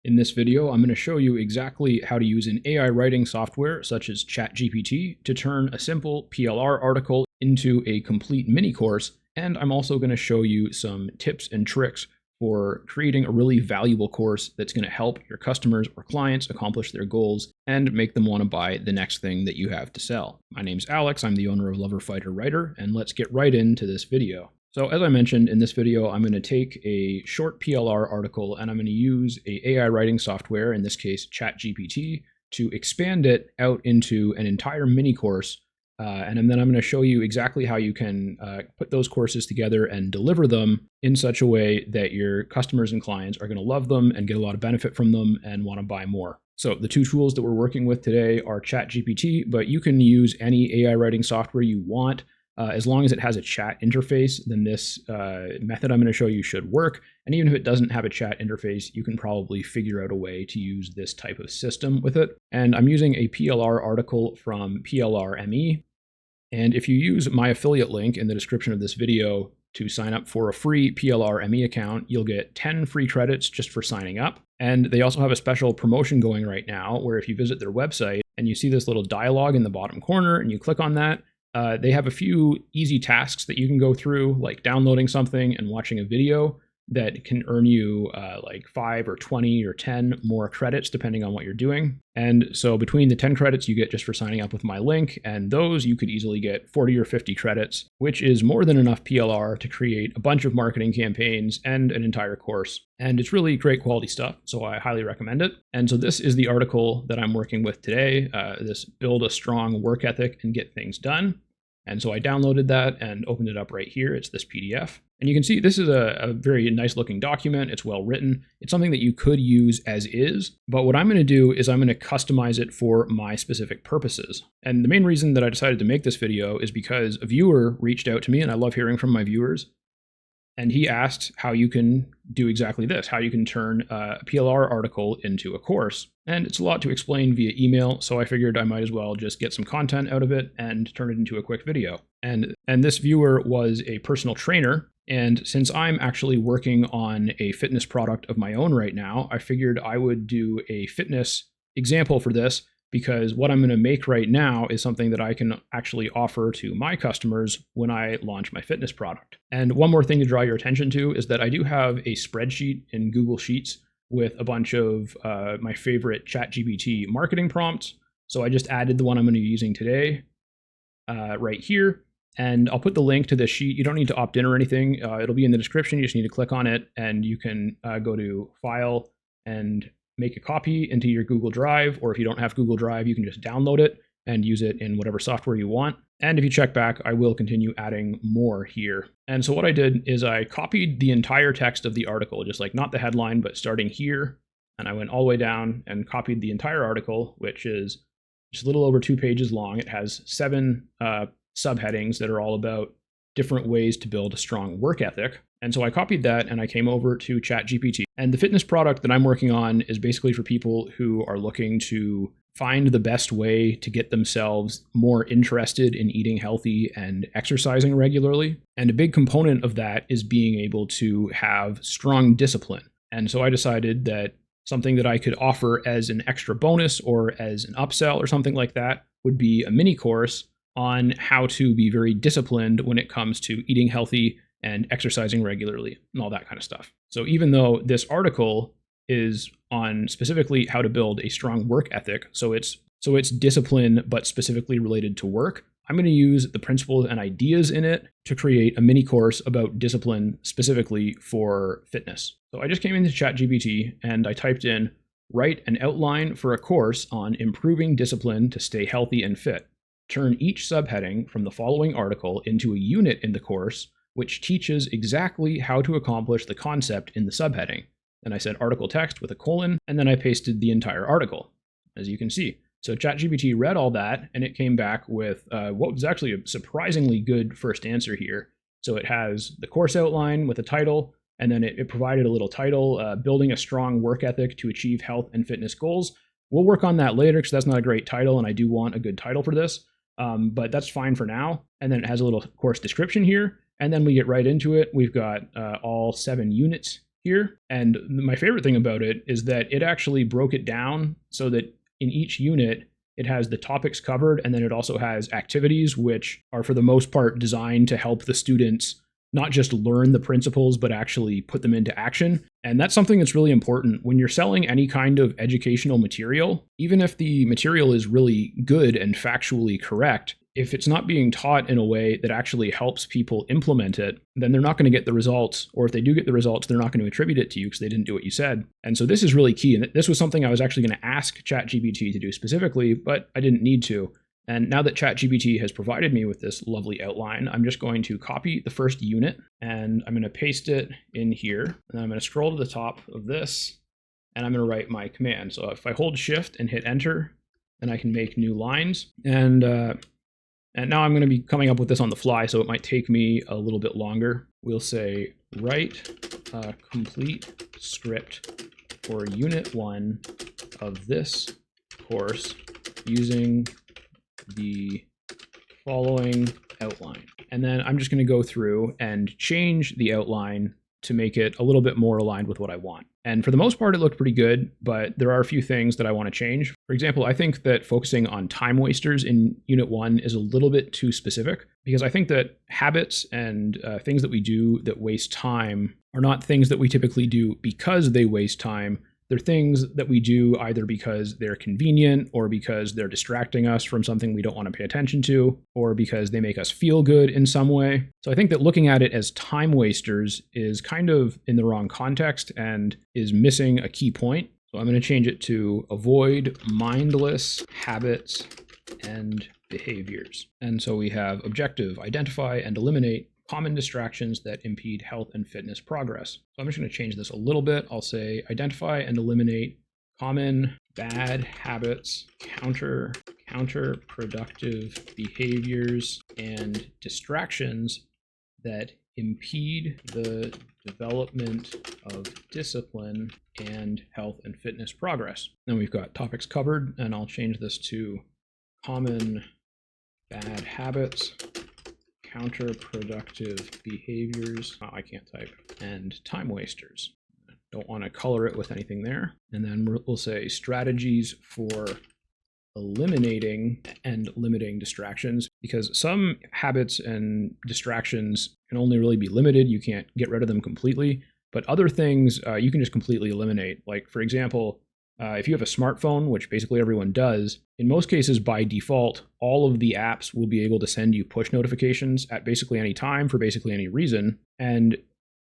In this video, I'm going to show you exactly how to use an AI writing software such as ChatGPT to turn a simple PLR article into a complete mini course, and I'm also going to show you some tips and tricks for creating a really valuable course that's going to help your customers or clients accomplish their goals and make them want to buy the next thing that you have to sell. My name's Alex, I'm the owner of Lover Fighter Writer, and let's get right into this video. So as I mentioned in this video, I'm going to take a short PLR article and I'm going to use a AI writing software, in this case ChatGPT, to expand it out into an entire mini course. And then I'm going to show you exactly how you can put those courses together and deliver them in such a way that your customers and clients are going to love them and get a lot of benefit from them and want to buy more. So the two tools that we're working with today are ChatGPT, but you can use any AI writing software you want. As long as it has a chat interface, then this method I'm going to show you should work. And even if it doesn't have a chat interface, you can probably figure out a way to use this type of system with it. And I'm using a PLR article from PLR. And if you use my affiliate link in the description of this video to sign up for a free PLR account, you'll get 10 free credits just for signing up. And they also have a special promotion going right now where if you visit their website and you see this little dialogue in the bottom corner and you click on that, they have a few easy tasks that you can go through, like downloading something and watching a video that can earn you like 5 or 20 or 10 more credits depending on what you're doing. And so between the 10 credits you get just for signing up with my link and those, you could easily get 40 or 50 credits, which is more than enough PLR to create a bunch of marketing campaigns and an entire course. And it's really great quality stuff, so I highly recommend it. And so this is the article that I'm working with today, this Build a Strong Work Ethic and Get Things Done. And so I downloaded that and opened it up right here. It's this PDF. And you can see this is a very nice looking document. It's well written. It's something that you could use as is. But what I'm going to do is I'm going to customize it for my specific purposes. And the main reason that I decided to make this video is because a viewer reached out to me, and I love hearing from my viewers. And he asked how you can do exactly this, how you can turn a PLR article into a course. And it's a lot to explain via email, so I figured I might as well just get some content out of it and turn it into a quick video. And this viewer was a personal trainer, and since I'm actually working on a fitness product of my own right now, I figured I would do a fitness example for this, because what I'm going to make right now is something that I can actually offer to my customers when I launch my fitness product. And one more thing to draw your attention to is that I do have a spreadsheet in Google Sheets with a bunch of my favorite ChatGPT marketing prompts. So I just added the one I'm going to be using today right here. And I'll put the link to this sheet. You don't need to opt in or anything. It'll be in the description. You just need to click on it and you can go to File and make a copy into your Google Drive, or if you don't have Google Drive, you can just download it and use it in whatever software you want. And if you check back, I will continue adding more here. And so what I did is I copied the entire text of the article, just like not the headline, but starting here. And I went all the way down and copied the entire article, which is just a little over 2 pages long. It has 7 subheadings that are all about different ways to build a strong work ethic. And so I copied that and I came over to ChatGPT. And the fitness product that I'm working on is basically for people who are looking to find the best way to get themselves more interested in eating healthy and exercising regularly. And a big component of that is being able to have strong discipline. And so I decided that something that I could offer as an extra bonus or as an upsell or something like that would be a mini course on how to be very disciplined when it comes to eating healthy and exercising regularly and all that kind of stuff. So even though this article is on specifically how to build a strong work ethic, so it's discipline but specifically related to work, I'm going to use the principles and ideas in it to create a mini course about discipline specifically for fitness. So I just came into ChatGPT and I typed in, write an outline for a course on improving discipline to stay healthy and fit. Turn each subheading from the following article into a unit in the course which teaches exactly how to accomplish the concept in the subheading. And I said article text with a colon, and then I pasted the entire article, as you can see. So ChatGPT read all that, and it came back with what was actually a surprisingly good first answer here. So it has the course outline with a title, and then it provided a little title, Building a Strong Work Ethic to Achieve Health and Fitness Goals. We'll work on that later because that's not a great title, and I do want a good title for this, but that's fine for now. And then it has a little course description here. And then we get right into it. We've got all 7 units here. And my favorite thing about it is that it actually broke it down so that in each unit, it has the topics covered, and then it also has activities, which are for the most part designed to help the students not just learn the principles, but actually put them into action. And that's something that's really important when you're selling any kind of educational material. Even if the material is really good and factually correct, if it's not being taught in a way that actually helps people implement it, then they're not going to get the results. Or if they do get the results, they're not going to attribute it to you because they didn't do what you said. And so this is really key. And this was something I was actually going to ask ChatGPT to do specifically, but I didn't need to. And now that ChatGPT has provided me with this lovely outline, I'm just going to copy the first unit and I'm going to paste it in here. And then I'm going to scroll to the top of this and I'm going to write my command. So if I hold Shift and hit Enter, then I can make new lines. And now I'm going to be coming up with this on the fly, so it might take me a little bit longer. We'll say write a complete script for Unit 1 of this course using the following outline. And then I'm just going to go through and change the outline to make it a little bit more aligned with what I want. And for the most part, it looked pretty good, but there are a few things that I want to change. For example, I think that focusing on time wasters in Unit 1 is a little bit too specific, because I think that habits and things that we do that waste time are not things that we typically do because they waste time. They're things that we do either because they're convenient or because they're distracting us from something we don't want to pay attention to, or because they make us feel good in some way. So I think that looking at it as time wasters is kind of in the wrong context and is missing a key point. So I'm going to change it to avoid mindless habits and behaviors. And so we have objective, identify and eliminate common distractions that impede health and fitness progress. So I'm just going to change this a little bit. I'll say identify and eliminate common bad habits, counterproductive behaviors, and distractions that impede the development of discipline and health and fitness progress. Then we've got topics covered, and I'll change this to common bad habits, counterproductive behaviors, I can't type, and time wasters. Don't want to color it with anything there. And then we'll say strategies for eliminating and limiting distractions, because some habits and distractions can only really be limited. You can't get rid of them completely, but other things you can just completely eliminate. Like, for example, if you have a smartphone, which basically everyone does, in most cases by default, all of the apps will be able to send you push notifications at basically any time for basically any reason. And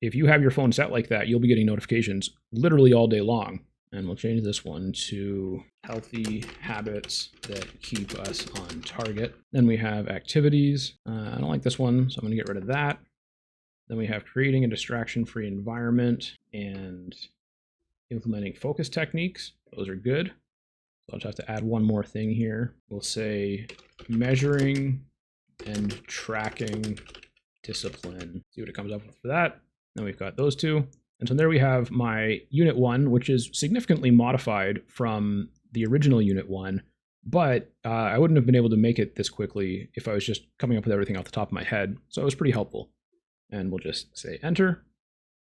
if you have your phone set like that, you'll be getting notifications literally all day long. And we'll change this one to healthy habits that keep us on target. Then we have activities. I don't like this one, so I'm going to get rid of that. Then we have creating a distraction-free environment and implementing focus techniques. Those are good. So I'll just have to add one more thing here. We'll say measuring and tracking discipline. See what it comes up with for that. Then we've got those two. And so there we have my Unit 1, which is significantly modified from the original Unit 1, but I wouldn't have been able to make it this quickly if I was just coming up with everything off the top of my head. So it was pretty helpful. And we'll just say enter.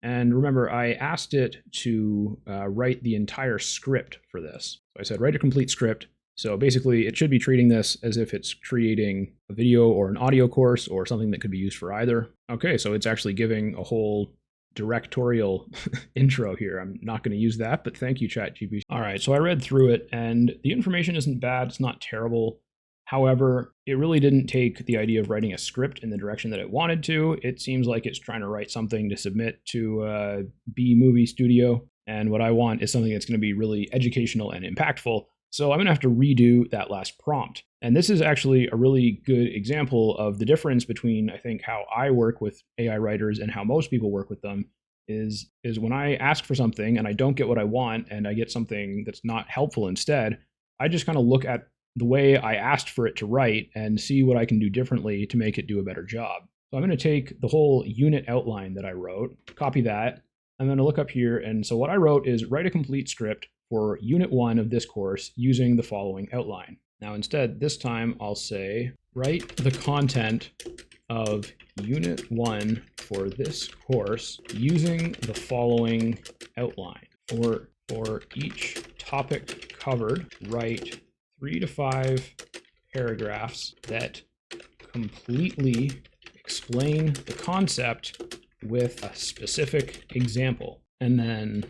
And remember, I asked it to write the entire script for this. So I said, write a complete script. So basically, it should be treating this as if it's creating a video or an audio course or something that could be used for either. Okay, so it's actually giving a whole directorial intro here. I'm not going to use that, but thank you, ChatGPT. All right, so I read through it, and the information isn't bad. It's not terrible. However, it really didn't take the idea of writing a script in the direction that it wanted to. It seems like it's trying to write something to submit to B movie studio. And what I want is something that's going to be really educational and impactful. So I'm going to have to redo that last prompt. And this is actually a really good example of the difference between, I think, how I work with AI writers and how most people work with them is when I ask for something and I don't get what I want and I get something that's not helpful instead, I just kind of look at the way I asked for it to write and see what I can do differently to make it do a better job. So I'm going to take the whole unit outline that I wrote, copy that. I'm going to look up here. And so what I wrote is write a complete script for Unit 1 of this course using the following outline. Now instead, this time I'll say, write the content of Unit 1 for this course using the following outline. For each topic covered, write 3 to 5 paragraphs that completely explain the concept with a specific example. And then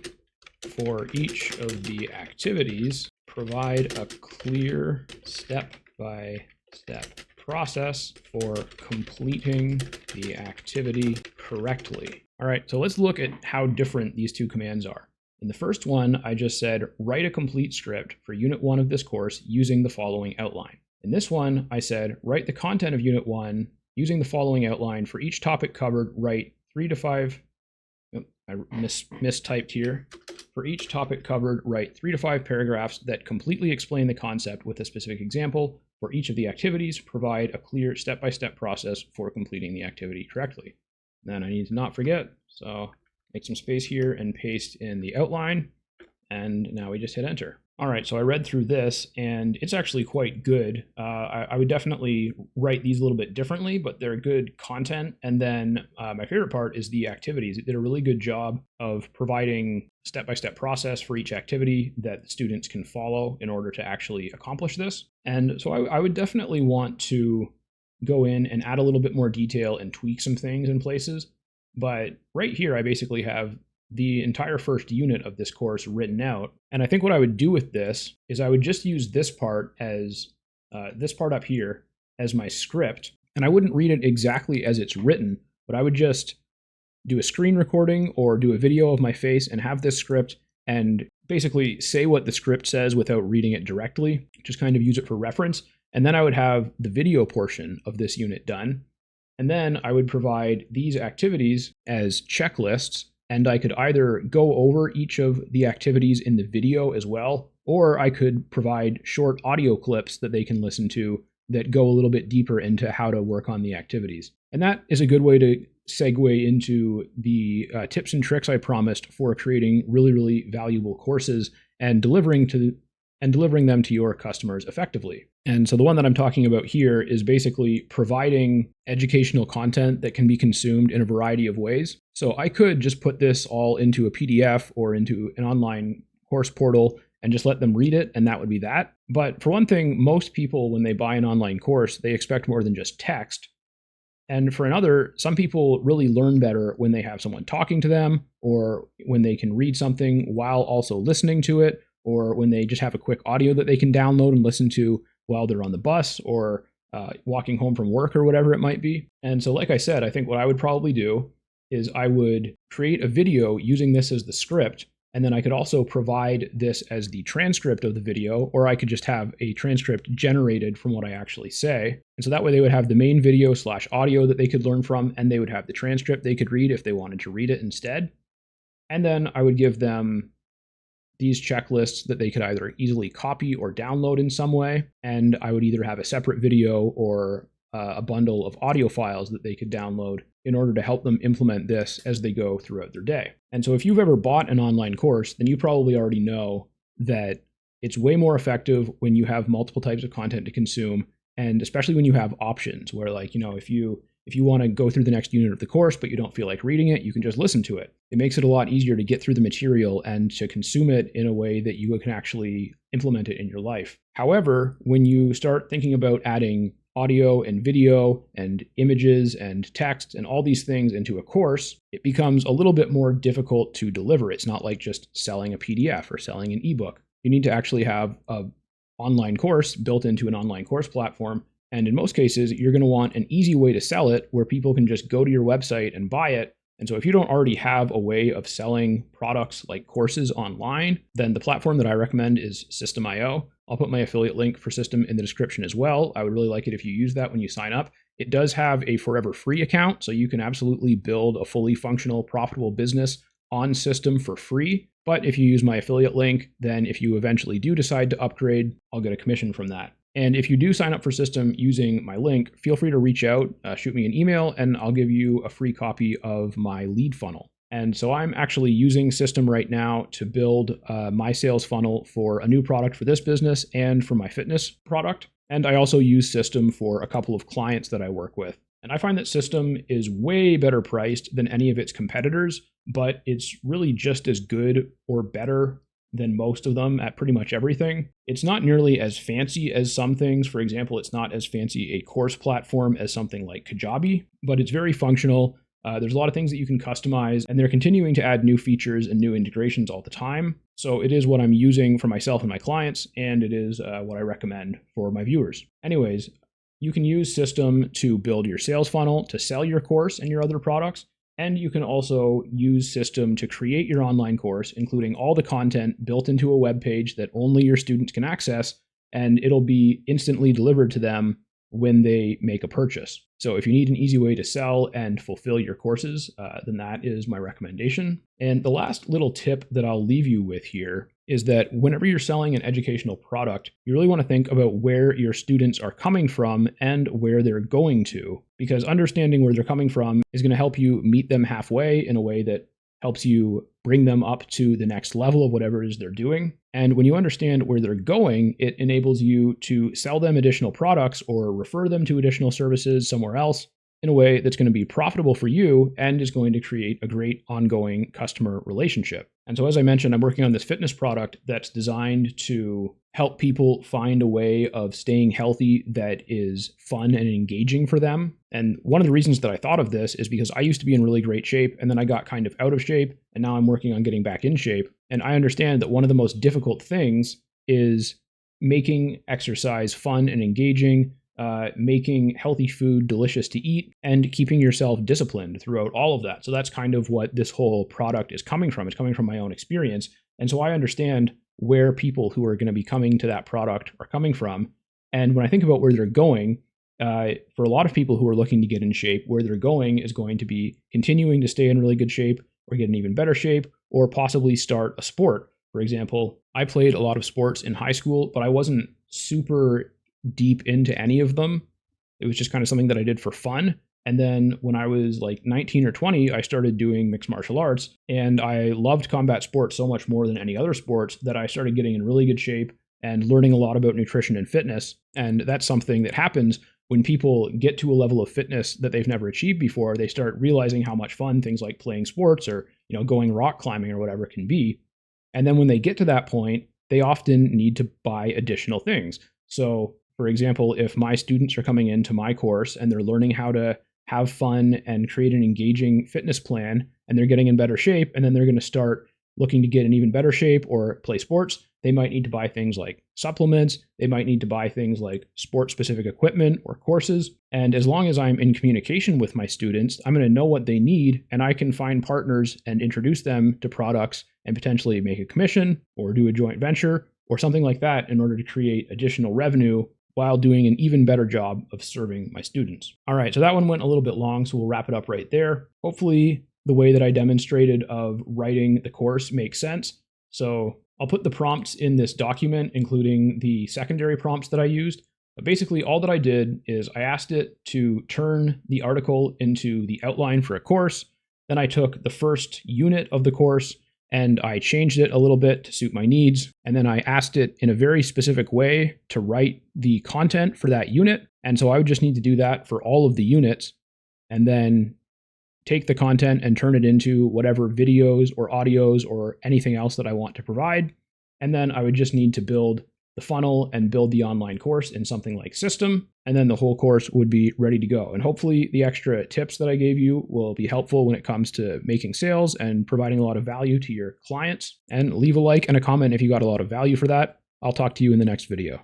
for each of the activities, provide a clear step-by-step process for completing the activity correctly. All right, so let's look at how different these two commands are. In the first one, I just said, write a complete script for Unit 1 of this course using the following outline. In this one, I said, write the content of Unit 1 using the following outline. For each topic covered, write 3 to 5, I mistyped here. For each topic covered, write 3 to 5 paragraphs that completely explain the concept with a specific example. For each of the activities, provide a clear step-by-step process for completing the activity correctly. Then I need to not forget, so make some space here and paste in the outline. And now we just hit enter. All right, so I read through this and it's actually quite good. I would definitely write these a little bit differently, but they're good content. And then my favorite part is the activities. It did a really good job of providing step-by-step process for each activity that the students can follow in order to actually accomplish this. And so I would definitely want to go in and add a little bit more detail and tweak some things in places. But right here, I basically have the entire first unit of this course written out. And I think what I would do with this is I would just use this part as this part up here as my script. And I wouldn't read it exactly as it's written, but I would just do a screen recording or do a video of my face and have this script and basically say what the script says without reading it directly, just kind of use it for reference. And then I would have the video portion of this unit done. And then I would provide these activities as checklists. And I could either go over each of the activities in the video as well, or I could provide short audio clips that they can listen to that go a little bit deeper into how to work on the activities. And that is a good way to segue into the tips and tricks I promised for creating really, really valuable courses and delivering them to your customers effectively. And so the one that I'm talking about here is basically providing educational content that can be consumed in a variety of ways. So I could just put this all into a PDF or into an online course portal and just let them read it, and that would be that. But for one thing, most people, when they buy an online course, they expect more than just text. And for another, some people really learn better when they have someone talking to them, or when they can read something while also listening to it, or when they just have a quick audio that they can download and listen to while they're on the bus or walking home from work or whatever it might be. And so like I said, I think what I would probably do is I would create a video using this as the script, and then I could also provide this as the transcript of the video, or I could just have a transcript generated from what I actually say. And so that way they would have the main video / audio that they could learn from, and they would have the transcript they could read if they wanted to read it instead. And then I would give them these checklists that they could either easily copy or download in some way. And I would either have a separate video or a bundle of audio files that they could download in order to help them implement this as they go throughout their day. And so if you've ever bought an online course, then you probably already know that it's way more effective when you have multiple types of content to consume, and especially when you have options where, like, you know, if you want to go through the next unit of the course, but you don't feel like reading it, you can just listen to it. It makes it a lot easier to get through the material and to consume it in a way that you can actually implement it in your life. However, when you start thinking about adding audio and video and images and text and all these things into a course, it becomes a little bit more difficult to deliver. It's not like just selling a PDF or selling an ebook. You need to actually have an online course built into an online course platform. And in most cases, you're going to want an easy way to sell it where people can just go to your website and buy it. And so if you don't already have a way of selling products like courses online, then the platform that I recommend is System.io. I'll put my affiliate link for System in the description as well. I would really like it if you use that when you sign up. It does have a forever free account, so you can absolutely build a fully functional, profitable business on System for free. But if you use my affiliate link, then if you eventually do decide to upgrade, I'll get a commission from that. And if you do sign up for System using my link, feel free to reach out, shoot me an email, and I'll give you a free copy of my lead funnel. And so I'm actually using System right now to build my sales funnel for a new product for this business and for my fitness product. And I also use System for a couple of clients that I work with. And I find that System is way better priced than any of its competitors, but it's really just as good or better than most of them at pretty much everything. It's not nearly as fancy as some things. For example, it's not as fancy a course platform as something like Kajabi, but it's very functional. There's a lot of things that you can customize, and they're continuing to add new features and new integrations all the time. So it is what I'm using for myself and my clients, and it is what I recommend for my viewers. Anyways, you can use System to build your sales funnel, to sell your course and your other products. And you can also use System to create your online course, including all the content built into a web page that only your students can access, and it'll be instantly delivered to them when they make a purchase. So if you need an easy way to sell and fulfill your courses, then that is my recommendation. And the last little tip that I'll leave you with here is that whenever you're selling an educational product, you really want to think about where your students are coming from and where they're going to, because understanding where they're coming from is going to help you meet them halfway in a way that helps you bring them up to the next level of whatever it is they're doing. And when you understand where they're going, it enables you to sell them additional products or refer them to additional services somewhere else in a way that's going to be profitable for you and is going to create a great ongoing customer relationship. And so, as I mentioned, I'm working on this fitness product that's designed to help people find a way of staying healthy that is fun and engaging for them. And one of the reasons that I thought of this is because I used to be in really great shape, and then I got kind of out of shape, and now I'm working on getting back in shape. And I understand that one of the most difficult things is making exercise fun and engaging, making healthy food delicious to eat, and keeping yourself disciplined throughout all of that. So that's kind of what this whole product is coming from. It's coming from my own experience. And so I understand where people who are going to be coming to that product are coming from. And when I think about where they're going, for a lot of people who are looking to get in shape, where they're going is going to be continuing to stay in really good shape or get in even better shape, or possibly start a sport. For example, I played a lot of sports in high school, but I wasn't super deep into any of them. It was just kind of something that I did for fun. And then when I was like 19 or 20, I started doing mixed martial arts, and I loved combat sports so much more than any other sports that I started getting in really good shape and learning a lot about nutrition and fitness. And that's something that happens when people get to a level of fitness that they've never achieved before. They start realizing how much fun things like playing sports or, going rock climbing or whatever can be. And then when they get to that point, they often need to buy additional things. So, for example, if my students are coming into my course and they're learning how to have fun and create an engaging fitness plan, and they're getting in better shape, and then they're going to start looking to get in even better shape or play sports, they might need to buy things like supplements. They might need to buy things like sport-specific equipment or courses. And as long as I'm in communication with my students, I'm going to know what they need, and I can find partners and introduce them to products and potentially make a commission or do a joint venture or something like that in order to create additional revenue while doing an even better job of serving my students. All right, so that one went a little bit long, so we'll wrap it up right there. Hopefully, the way that I demonstrated of writing the course makes sense. So I'll put the prompts in this document, including the secondary prompts that I used. But basically, all that I did is I asked it to turn the article into the outline for a course. Then I took the first unit of the course and I changed it a little bit to suit my needs. And then I asked it in a very specific way to write the content for that unit. And so I would just need to do that for all of the units, and then take the content and turn it into whatever videos or audios or anything else that I want to provide. And then I would just need to build the funnel and build the online course in something like System, and then the whole course would be ready to go. And hopefully the extra tips that I gave you will be helpful when it comes to making sales and providing a lot of value to your clients. And leave a like and a comment if you got a lot of value for that. I'll talk to you in the next video.